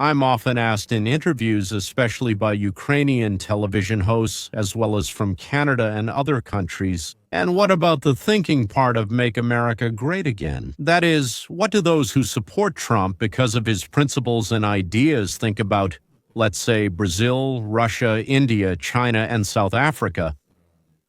I'm often asked in interviews, especially by Ukrainian television hosts, as well as from Canada and other countries, and what about the thinking part of Make America Great Again? That is, what do those who support Trump because of his principles and ideas think about, let's say, Brazil, Russia, India, China, and South Africa,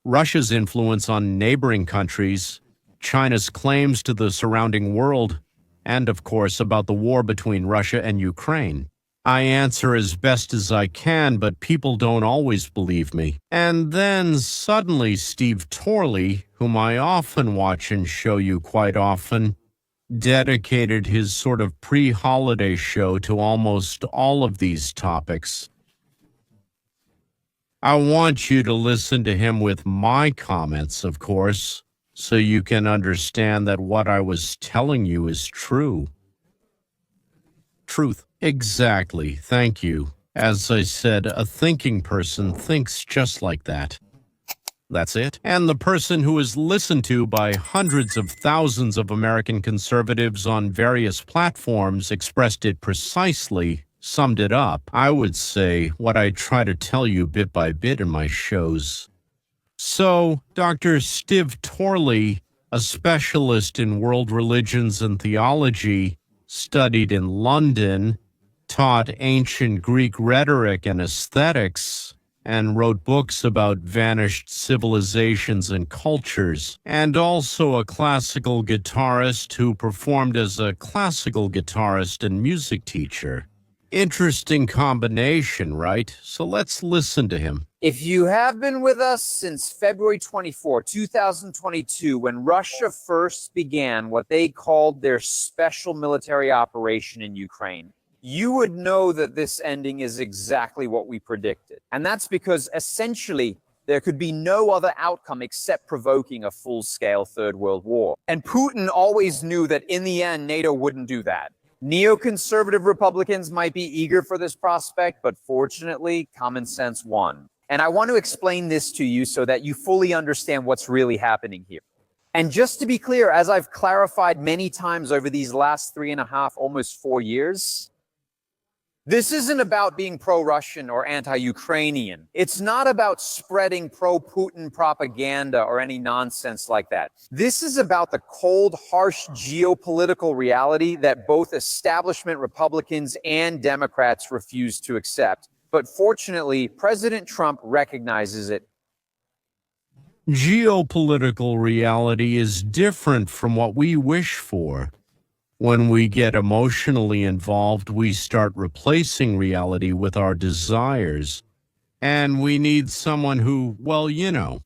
Russia's influence on neighboring countries, China's claims to the surrounding world, and, of course, about the war between Russia and Ukraine? I answer as best as I can, but people don't always believe me. And then suddenly Steve Torley, whom I often watch and show you quite often, dedicated his sort of pre-holiday show to almost all of these topics. I want you to listen to him with my comments, of course, so you can understand that what I was telling you is true. Truth. Exactly. Thank you. As I said, a thinking person thinks just like that. That's it. And the person who is listened to by hundreds of thousands of American conservatives on various platforms expressed it precisely, summed it up. I would say what I try to tell you bit by bit in my shows. So, Dr. Steve Torley, a specialist in world religions and theology, studied in London, taught ancient Greek rhetoric and aesthetics, and wrote books about vanished civilizations and cultures, and also a classical guitarist who performed as a classical guitarist and music teacher. Interesting combination, right? So let's listen to him. If you have been with us since February 24, 2022, when Russia first began what they called their special military operation in Ukraine, you would know that this ending is exactly what we predicted. And that's because essentially there could be no other outcome except provoking a full-scale Third World War. And Putin always knew that in the end, NATO wouldn't do that. Neoconservative Republicans might be eager for this prospect, but fortunately, common sense won. And I want to explain this to you so that you fully understand what's really happening here. And just to be clear, as I've clarified many times over these last 3.5, almost 4 years, this isn't about being pro-Russian or anti-Ukrainian. It's not about spreading pro-Putin propaganda or any nonsense like that. This is about the cold, harsh geopolitical reality that both establishment Republicans and Democrats refuse to accept. But fortunately, President Trump recognizes it. Geopolitical reality is different from what we wish for. When we get emotionally involved, we start replacing reality with our desires. And we need someone who, well, you know.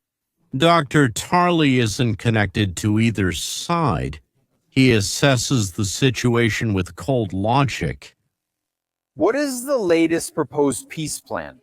Dr. Torley isn't connected to either side. He assesses the situation with cold logic. What is the latest proposed peace plan?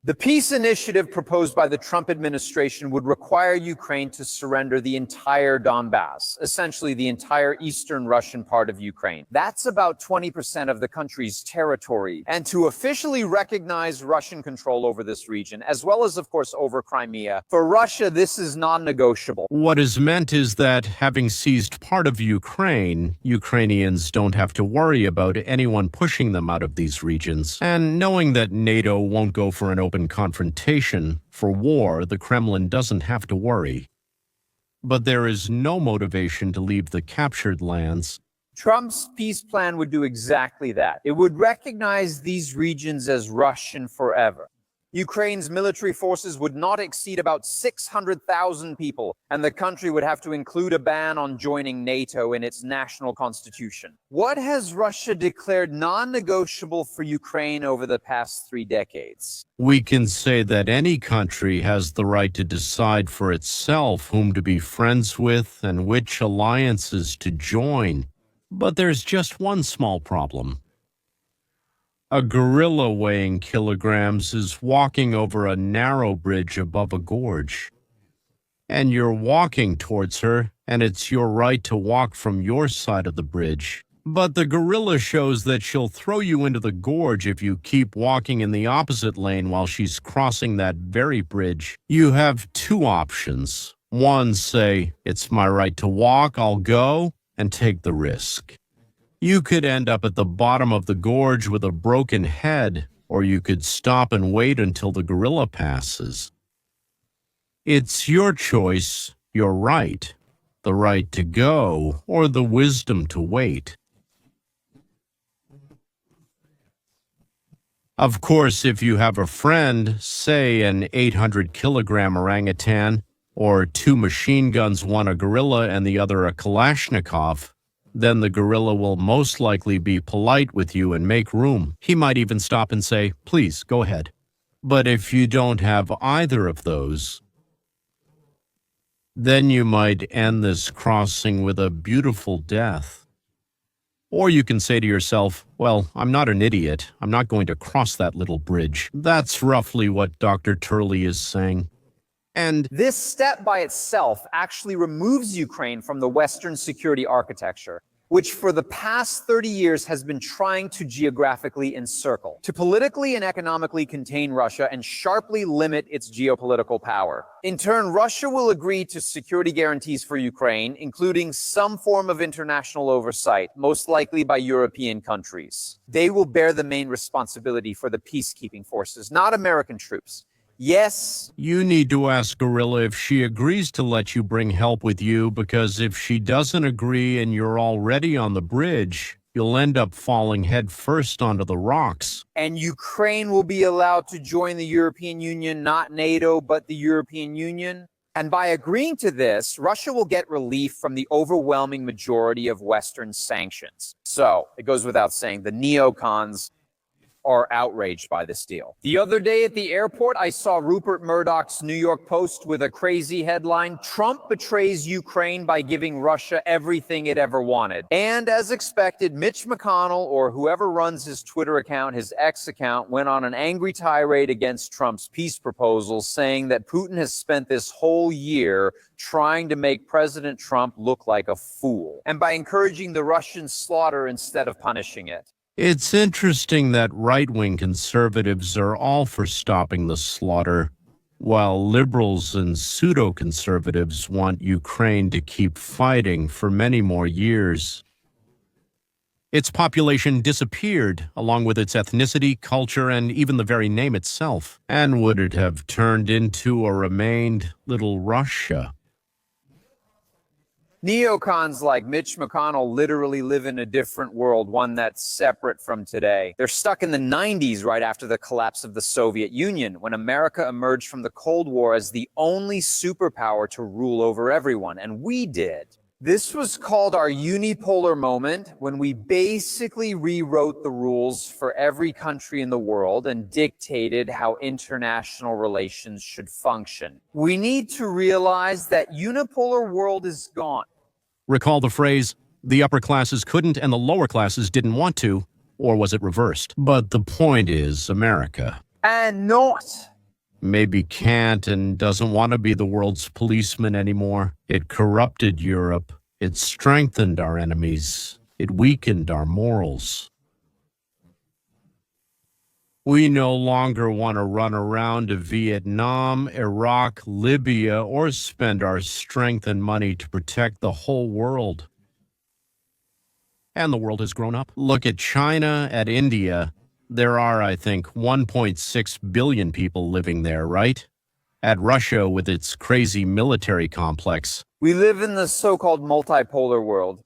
The peace initiative proposed by the Trump administration would require Ukraine to surrender the entire Donbass, essentially the entire eastern Russian part of Ukraine. That's about 20% of the country's territory, and to officially recognize Russian control over this region, as well as, of course, over Crimea. For Russia, this is non-negotiable. What is meant is that, having seized part of Ukraine, Ukrainians don't have to worry about anyone pushing them out of these regions. And knowing that NATO won't go for an open confrontation for war, the Kremlin doesn't have to worry. But there is no motivation to leave the captured lands. Trump's peace plan would do exactly that. It would recognize these regions as Russian forever. Ukraine's military forces would not exceed about 600,000 people, and the country would have to include a ban on joining NATO in its national constitution. What has Russia declared non-negotiable for Ukraine over the past 3 decades? We can say that any country has the right to decide for itself whom to be friends with and which alliances to join. But there's just one small problem. A gorilla weighing kilograms is walking over a narrow bridge above a gorge. And you're walking towards her, and it's your right to walk from your side of the bridge. But the gorilla shows that she'll throw you into the gorge if you keep walking in the opposite lane while she's crossing that very bridge. You have 2 options. One, say, it's my right to walk, I'll go, and take the risk. You could end up at the bottom of the gorge with a broken head, or you could stop and wait until the gorilla passes. It's your choice, your right, the right to go, or the wisdom to wait. Of course, if you have a friend, say an 800-kilogram orangutan, or 2 machine guns, one a gorilla and the other a Kalashnikov, then the gorilla will most likely be polite with you and make room. He might even stop and say, "Please, go ahead." But if you don't have either of those, then you might end this crossing with a beautiful death. Or you can say to yourself, "Well, I'm not an idiot. I'm not going to cross that little bridge." That's roughly what Dr. Torley is saying. And this step by itself actually removes Ukraine from the Western security architecture, which for the past 30 years has been trying to geographically encircle, to politically and economically contain Russia and sharply limit its geopolitical power. In turn, Russia will agree to security guarantees for Ukraine, including some form of international oversight, most likely by European countries. They will bear the main responsibility for the peacekeeping forces, not American troops. Yes. You need to ask Gorilla if she agrees to let you bring help with you, because if she doesn't agree and you're already on the bridge, you'll end up falling head first onto the rocks. And Ukraine will be allowed to join the European Union, not NATO, but the European Union. And by agreeing to this, Russia will get relief from the overwhelming majority of Western sanctions. So it goes without saying, the neocons are outraged by this deal. The other day at the airport, I saw Rupert Murdoch's New York Post with a crazy headline: "Trump betrays Ukraine by giving Russia everything it ever wanted." And as expected, Mitch McConnell, or whoever runs his Twitter account, his X account, went on an angry tirade against Trump's peace proposal, saying that Putin has spent this whole year trying to make President Trump look like a fool, and by encouraging the Russian slaughter instead of punishing it. It's interesting that right-wing conservatives are all for stopping the slaughter, while liberals and pseudo-conservatives want Ukraine to keep fighting for many more years. Its population disappeared, along with its ethnicity, culture, and even the very name itself. And would it have turned into or remained Little Russia? Neocons like Mitch McConnell literally live in a different world, one that's separate from today. They're stuck in the 90s, right after the collapse of the Soviet Union, when America emerged from the Cold War as the only superpower to rule over everyone, and we did. This was called our unipolar moment, when we basically rewrote the rules for every country in the world and dictated how international relations should function. We need to realize that unipolar world is gone. Recall the phrase, "The upper classes couldn't and the lower classes didn't want to," or was it reversed? But the point is, America And not. maybe can't and doesn't want to be the world's policeman anymore. It corrupted Europe. It strengthened our enemies. It weakened our morals. We no longer want to run around to Vietnam, Iraq, Libya, or spend our strength and money to protect the whole world. And the world has grown up. Look at China, at India. There are, I think, 1.6 billion people living there, right? At Russia, with its crazy military complex. We live in the so-called multipolar world.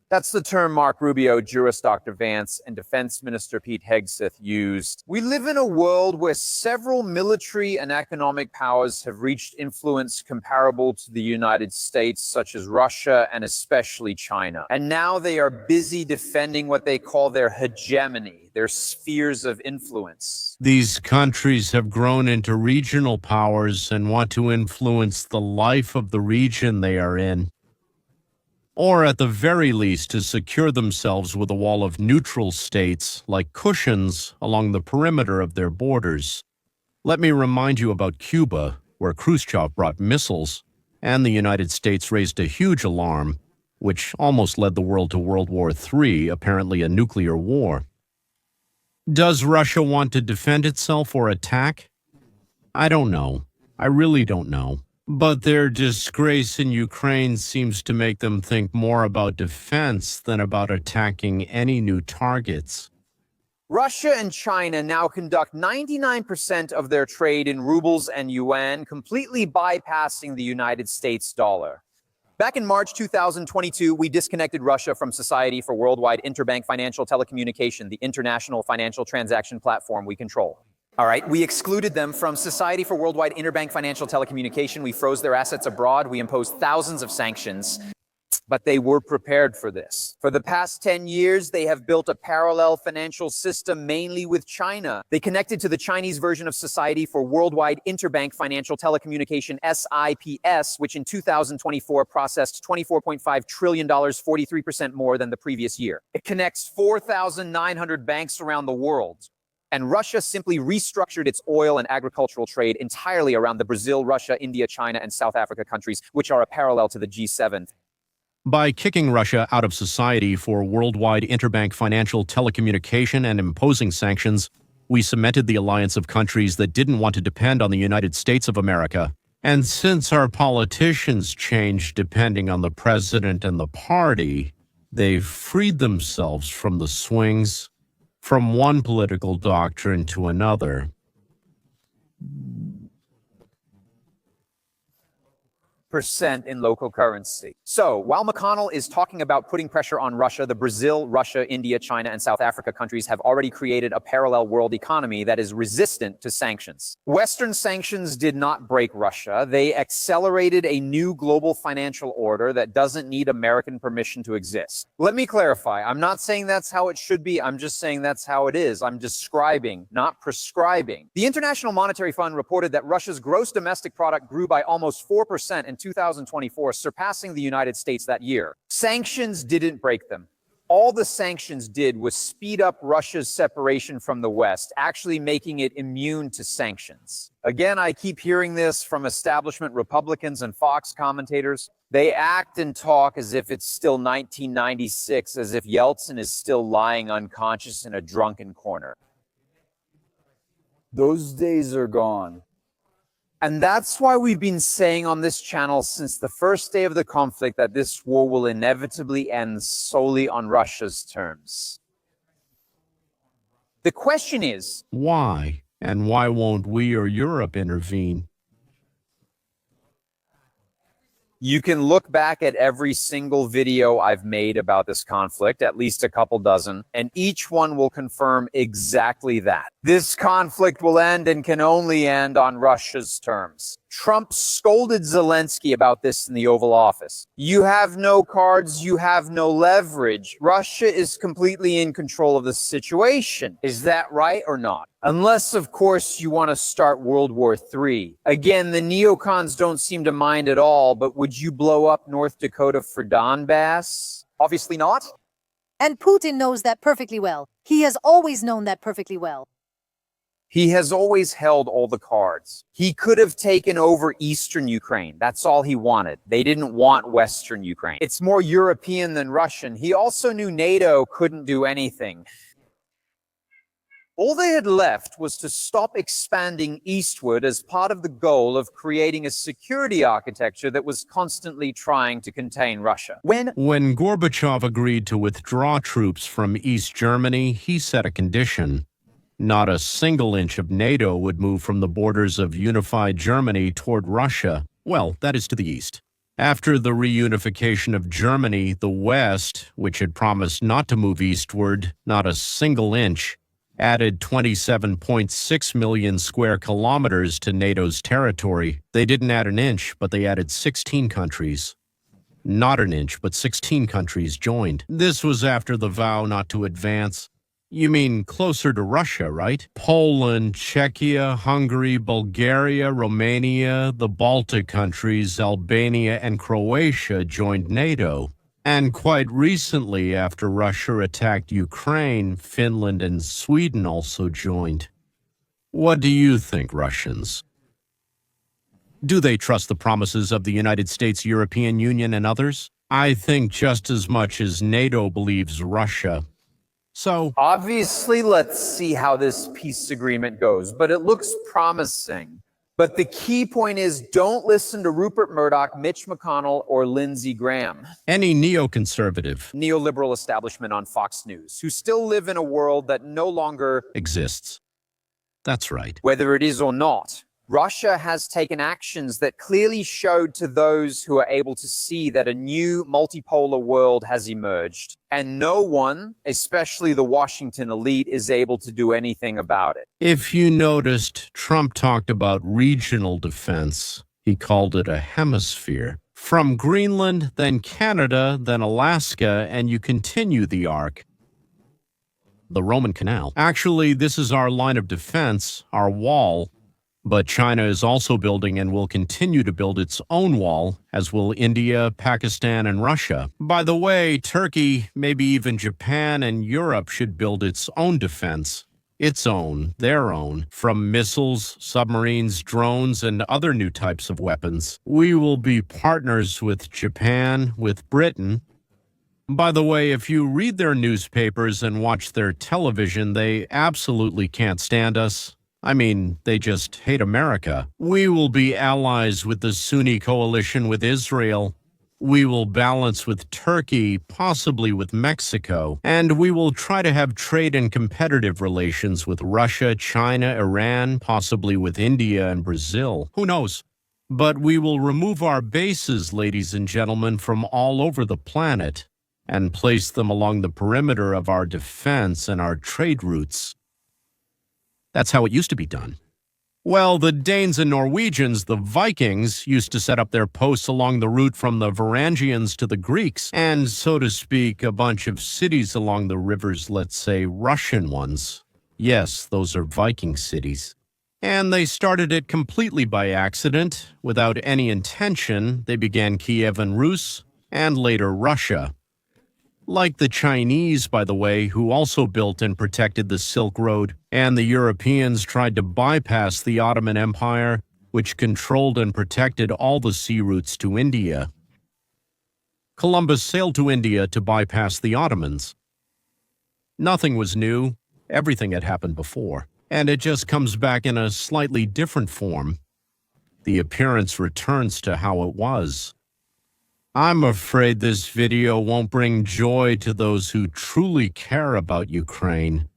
That's the term Mark Rubio, jurist Dr. Vance, and Defense Minister Pete Hegseth used. We live in a world where several military and economic powers have reached influence comparable to the United States, such as Russia and especially China. And now they are busy defending what they call their hegemony, their spheres of influence. These countries have grown into regional powers and want to influence the life of the region they are in. Or at the very least to secure themselves with a wall of neutral states like cushions along the perimeter of their borders. Let me remind you about Cuba, where Khrushchev brought missiles, and the United States raised a huge alarm, which almost led the world to World War III, apparently a nuclear war. Does Russia want to defend itself or attack? I don't know. I really don't know. But their disgrace in Ukraine seems to make them think more about defense than about attacking any new targets. Russia and China now conduct 99% of their trade in rubles and yuan, completely bypassing the United States dollar. Back in March 2022, we disconnected Russia from Society for Worldwide Interbank Financial Telecommunication, the international financial transaction platform we control. All right, we excluded them from Society for Worldwide Interbank Financial Telecommunication. We froze their assets abroad. We imposed thousands of sanctions. But they were prepared for this. For the past 10 years, they have built a parallel financial system mainly with China. They connected to the Chinese version of Society for Worldwide Interbank Financial Telecommunication, SIPS, which in 2024 processed $24.5 trillion, 43% more than the previous year. It connects 4,900 banks around the world. And Russia simply restructured its oil and agricultural trade entirely around the Brazil, Russia, India, China, and South Africa countries, which are a parallel to the G7. By kicking Russia out of Society for Worldwide Interbank Financial Telecommunication and imposing sanctions, we cemented the alliance of countries that didn't want to depend on the United States of America. And since our politicians change depending on the president and the party, they've freed themselves from the swings from one political doctrine to another. Percent in local currency. So while McConnell is talking about putting pressure on Russia, the Brazil, Russia, India, China, and South Africa countries have already created a parallel world economy that is resistant to sanctions. Western sanctions did not break Russia. They accelerated a new global financial order that doesn't need American permission to exist. Let me clarify. I'm not saying that's how it should be. I'm just saying that's how it is. I'm describing, not prescribing. The International Monetary Fund reported that Russia's gross domestic product grew by almost 4% in 2024, surpassing the United States that year. Sanctions didn't break them. All the sanctions did was speed up Russia's separation from the West, actually making it immune to sanctions. Again, I keep hearing this from establishment Republicans and Fox commentators. They act and talk as if it's still 1996, as if Yeltsin is still lying unconscious in a drunken corner. Those days are gone. And that's why we've been saying on this channel since the first day of the conflict that this war will inevitably end solely on Russia's terms. The question is, why? And why won't we or Europe intervene? you can look back at every single video I've made about this conflict, at least a couple dozen, and each one will confirm exactly that. This conflict will end and can only end on Russia's terms. Trump scolded Zelensky about this in the Oval Office. You have no cards, you have no leverage. Russia is completely in control of the situation. Is that right or not? Unless, of course, you want to start World War III. Again, the neocons don't seem to mind at all, but would you blow up North Dakota for Donbass? Obviously not. And Putin knows that perfectly well. He has always known that perfectly well. He has always held all the cards. He could have taken over Eastern Ukraine. That's all he wanted. They didn't want Western Ukraine. It's more European than Russian. He also knew NATO couldn't do anything. All they had left was to stop expanding eastward as part of the goal of creating a security architecture that was constantly trying to contain Russia. When Gorbachev agreed to withdraw troops from East Germany, he set a condition. Not a single inch of NATO would move from the borders of unified Germany toward Russia. Well, that is to the east. After the reunification of Germany, the West, which had promised not to move eastward, not a single inch, added 27.6 million square kilometers to NATO's territory. They didn't add an inch, but they added 16 countries. Not an inch, but 16 countries joined. This was after the vow not to advance. You mean closer to Russia, right? Poland, Czechia, Hungary, Bulgaria, Romania, the Baltic countries, Albania, and Croatia joined NATO. And quite recently, after Russia attacked Ukraine, Finland and Sweden also joined. What do you think, Russians? Do they trust the promises of the United States, European Union, and others? I think just as much as NATO believes Russia. So, obviously, let's see how this peace agreement goes, but it looks promising. But the key point is don't listen to Rupert Murdoch, Mitch McConnell, or Lindsey Graham, Any neoconservative neoliberal establishment on Fox News, who still live in a world that no longer exists. That's right. whether it is or not. Russia has taken actions that clearly showed to those who are able to see that a new multipolar world has emerged, and no one, especially the Washington elite, is able to do anything about it. If you noticed, Trump talked about regional defense. He called it a hemisphere. From Greenland, then Canada, then Alaska, and you continue the arc. The Roman Canal. Actually, this is our line of defense, our wall. But China is also building and will continue to build its own wall, as will India, Pakistan, and Russia. By the way, Turkey, maybe even Japan and Europe should build its own defense. Its own, their own, from missiles, submarines, drones, and other new types of weapons. We will be partners with Japan, with Britain. By the way, if you read their newspapers and watch their television, they absolutely can't stand us. I mean, they just hate America. We will be allies with the Sunni coalition with Israel. We will balance with Turkey, possibly with Mexico. And we will try to have trade and competitive relations with Russia, China, Iran, possibly with India and Brazil. Who knows? But we will remove our bases, ladies and gentlemen, from all over the planet and place them along the perimeter of our defense and our trade routes. That's how it used to be done. Well, the Danes and Norwegians, the Vikings, used to set up their posts along the route from the Varangians to the Greeks, and, so to speak, a bunch of cities along the rivers, let's say Russian ones. Yes, those are Viking cities. And they started it completely by accident. Without any intention, they began Kiev and Rus, and later Russia. Like the Chinese, by the way, who also built and protected the Silk Road, and the Europeans tried to bypass the Ottoman Empire, which controlled and protected all the sea routes to India. Columbus sailed to India to bypass the Ottomans. Nothing was new. Everything had happened before. And it just comes back in a slightly different form. The appearance returns to how it was. I'm afraid this video won't bring joy to those who truly care about Ukraine.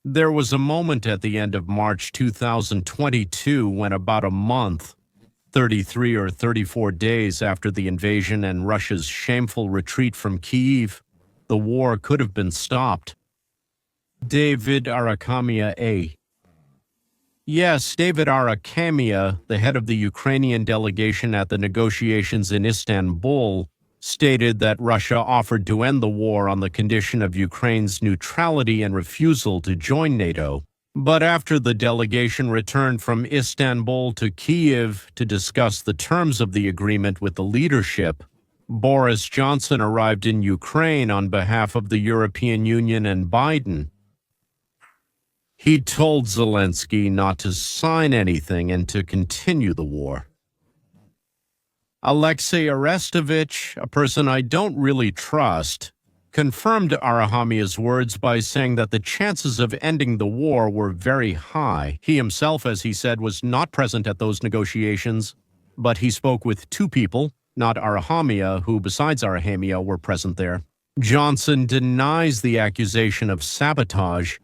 There was a moment at the end of March 2022 when about a month, 33 or 34 days after the invasion and Russia's shameful retreat from Kyiv, the war could have been stopped. David Arakhamia A. Yes, David Arakhamia, the head of the Ukrainian delegation at the negotiations in Istanbul, stated that Russia offered to end the war on the condition of Ukraine's neutrality and refusal to join NATO. But after the delegation returned from Istanbul to Kyiv to discuss the terms of the agreement with the leadership, Boris Johnson arrived in Ukraine on behalf of the European Union and Biden. He told Zelensky not to sign anything and to continue the war. Alexei Arestovich, a person I don't really trust, confirmed Arakhamia's words by saying that the chances of ending the war were very high. He himself, as he said, was not present at those negotiations, but he spoke with two people, not Arakhamia, who besides Arakhamia were present there. Johnson denies the accusation of sabotage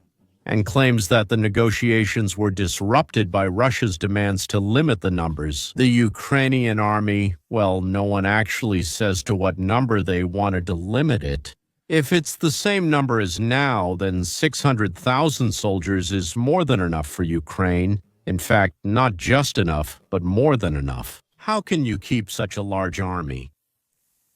and claims that the negotiations were disrupted by Russia's demands to limit the numbers. The Ukrainian army, well, no one actually says to what number they wanted to limit it. If it's the same number as now, then 600,000 soldiers is more than enough for Ukraine. In fact, not just enough, but more than enough. How can you keep such a large army?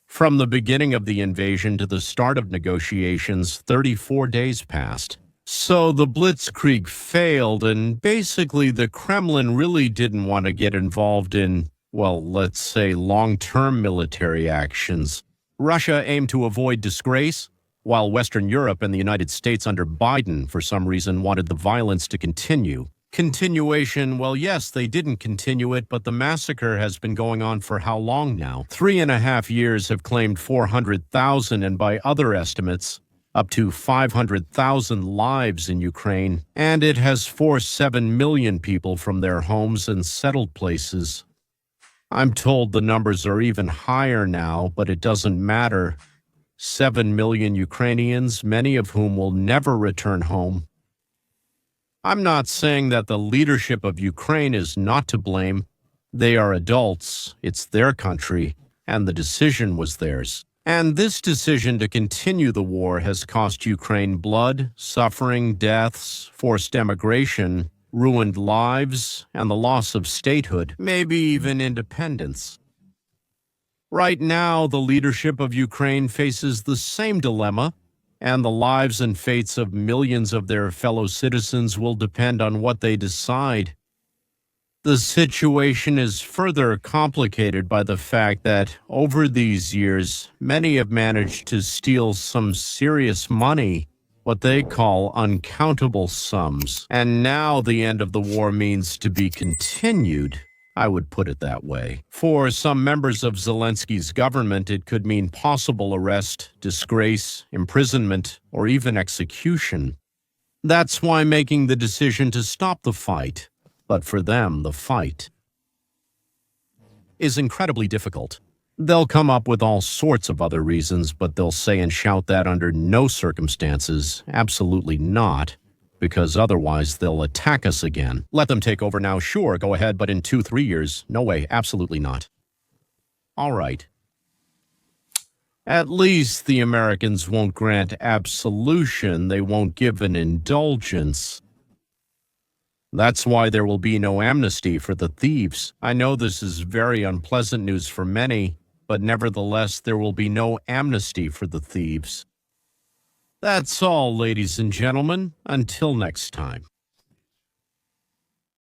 From the beginning of the invasion to the start of negotiations, 34 days passed. So the Blitzkrieg failed, and basically the Kremlin really didn't want to get involved in, well, let's say long-term military actions. Russia aimed to avoid disgrace, while Western Europe and the United States under Biden, for some reason, wanted the violence to continue. Continuation, well, yes, they didn't continue it, but the massacre has been going on for how long now? 3.5 years have claimed 400,000, and by other estimates, up to 500,000 lives in Ukraine, and it has forced 7 million people from their homes and settled places. I'm told the numbers are even higher now, but it doesn't matter. 7 million Ukrainians, many of whom will never return home. I'm not saying that the leadership of Ukraine is not to blame. They are adults, it's their country, and the decision was theirs. And this decision to continue the war has cost Ukraine blood, suffering, deaths, forced emigration, ruined lives, and the loss of statehood, maybe even independence. Right now, the leadership of Ukraine faces the same dilemma, and the lives and fates of millions of their fellow citizens will depend on what they decide. The situation is further complicated by the fact that, over these years, many have managed to steal some serious money, what they call uncountable sums. And now the end of the war means to be continued. I would put it that way. For some members of Zelensky's government, it could mean possible arrest, disgrace, imprisonment, or even execution. That's why making the decision to stop the fight, but for them, the fight, is incredibly difficult. They'll come up with all sorts of other reasons, but they'll say and shout that under no circumstances, absolutely not, because otherwise they'll attack us again. Let them take over now, sure, go ahead, but in 2-3 years, no way, absolutely not. All right. At least the Americans won't grant absolution, they won't give an indulgence. That's why there will be no amnesty for the thieves. I know this is very unpleasant news for many, but nevertheless there will be no amnesty for the thieves. That's all, ladies and gentlemen. Until next time.